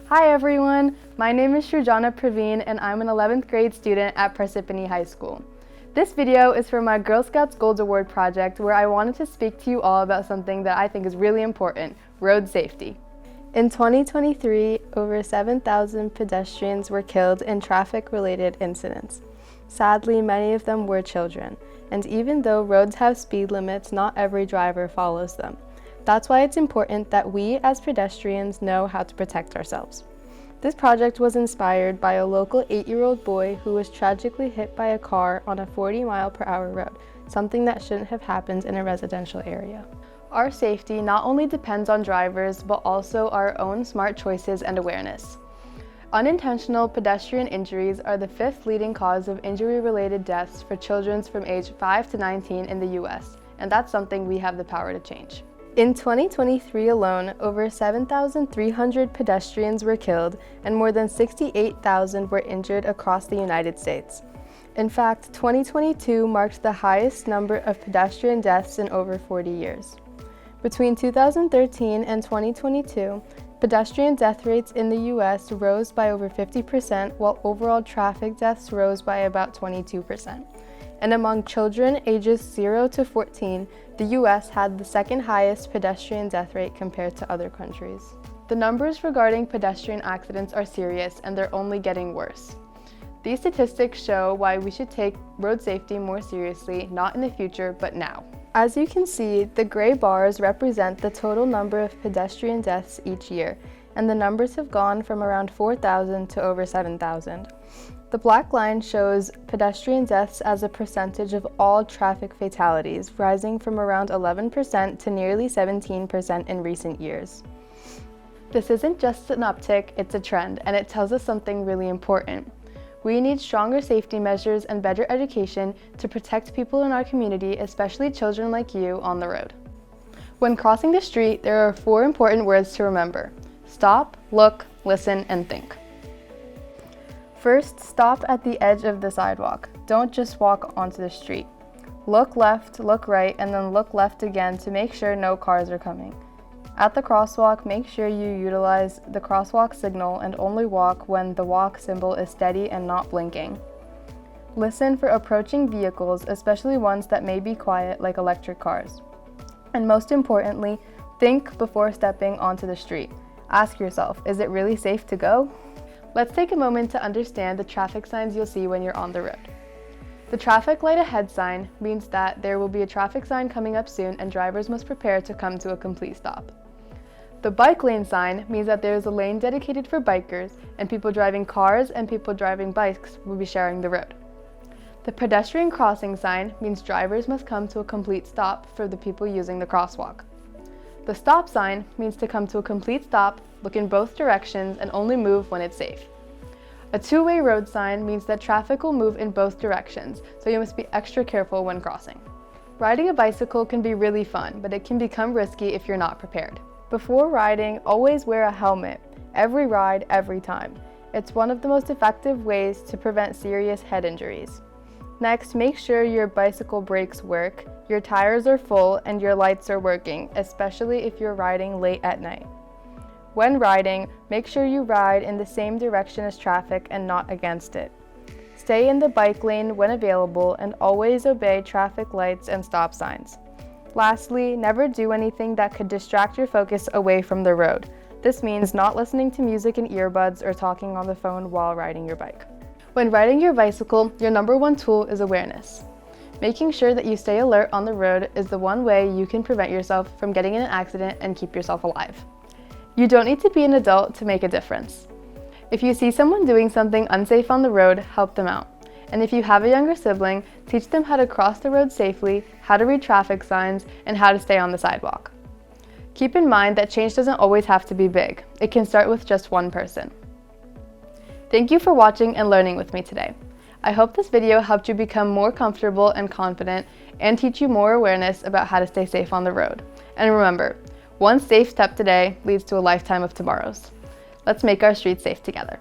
Hi everyone, my name is Shrujana Praveen and I'm an 11th grade student at Parsippany High School. This video is for my Girl Scouts Gold Award project where I wanted to speak to you all about something that I think is really important, road safety. In 2023, over 7,000 pedestrians were killed in traffic-related incidents. Sadly, many of them were children, and even though roads have speed limits, not every driver follows them. That's why it's important that we as pedestrians know how to protect ourselves. This project was inspired by a local 8-year-old boy who was tragically hit by a car on a 40-mile-per-hour road, something that shouldn't have happened in a residential area. Our safety not only depends on drivers, but also our own smart choices and awareness. Unintentional pedestrian injuries are the 5th leading cause of injury-related deaths for children from age 5 to 19 in the US, and that's something we have the power to change. In 2023 alone, over 7,300 pedestrians were killed and more than 68,000 were injured across the United States. In fact, 2022 marked the highest number of pedestrian deaths in over 40 years. Between 2013 and 2022, pedestrian death rates in the US rose by over 50%, while overall traffic deaths rose by about 22%. And among children ages 0 to 14, the US had the second highest pedestrian death rate compared to other countries. The numbers regarding pedestrian accidents are serious and they're only getting worse. These statistics show why we should take road safety more seriously, not in the future, but now. As you can see, the gray bars represent the total number of pedestrian deaths each year, and the numbers have gone from around 4,000 to over 7,000. The black line shows pedestrian deaths as a percentage of all traffic fatalities, rising from around 11% to nearly 17% in recent years. This isn't just an uptick, it's a trend, and it tells us something really important. We need stronger safety measures and better education to protect people in our community, especially children like you, on the road. When crossing the street, there are 4 important words to remember: stop, look, listen, and think. First, stop at the edge of the sidewalk. Don't just walk onto the street. Look left, look right, and then look left again to make sure no cars are coming. At the crosswalk, make sure you utilize the crosswalk signal and only walk when the walk symbol is steady and not blinking. Listen for approaching vehicles, especially ones that may be quiet like electric cars. And most importantly, think before stepping onto the street. Ask yourself, is it really safe to go? Let's take a moment to understand the traffic signs you'll see when you're on the road. The traffic light ahead sign means that there will be a traffic sign coming up soon and drivers must prepare to come to a complete stop. The bike lane sign means that there is a lane dedicated for bikers and people driving cars and people driving bikes will be sharing the road. The pedestrian crossing sign means drivers must come to a complete stop for the people using the crosswalk. The stop sign means to come to a complete stop, look in both directions, and only move when it's safe. A two-way road sign means that traffic will move in both directions, so you must be extra careful when crossing. Riding a bicycle can be really fun, but it can become risky if you're not prepared. Before riding, always wear a helmet. Every ride, every time. It's one of the most effective ways to prevent serious head injuries. Next, make sure your bicycle brakes work, your tires are full, and your lights are working, especially if you're riding late at night. When riding, make sure you ride in the same direction as traffic and not against it. Stay in the bike lane when available and always obey traffic lights and stop signs. Lastly, never do anything that could distract your focus away from the road. This means not listening to music in earbuds or talking on the phone while riding your bike. When riding your bicycle, your number one tool is awareness. Making sure that you stay alert on the road is the one way you can prevent yourself from getting in an accident and keep yourself alive. You don't need to be an adult to make a difference. If you see someone doing something unsafe on the road, help them out. And if you have a younger sibling, teach them how to cross the road safely, how to read traffic signs, and how to stay on the sidewalk. Keep in mind that change doesn't always have to be big. It can start with just one person. Thank you for watching and learning with me today. I hope this video helped you become more comfortable and confident and teach you more awareness about how to stay safe on the road. And remember, one safe step today leads to a lifetime of tomorrows. Let's make our streets safe together.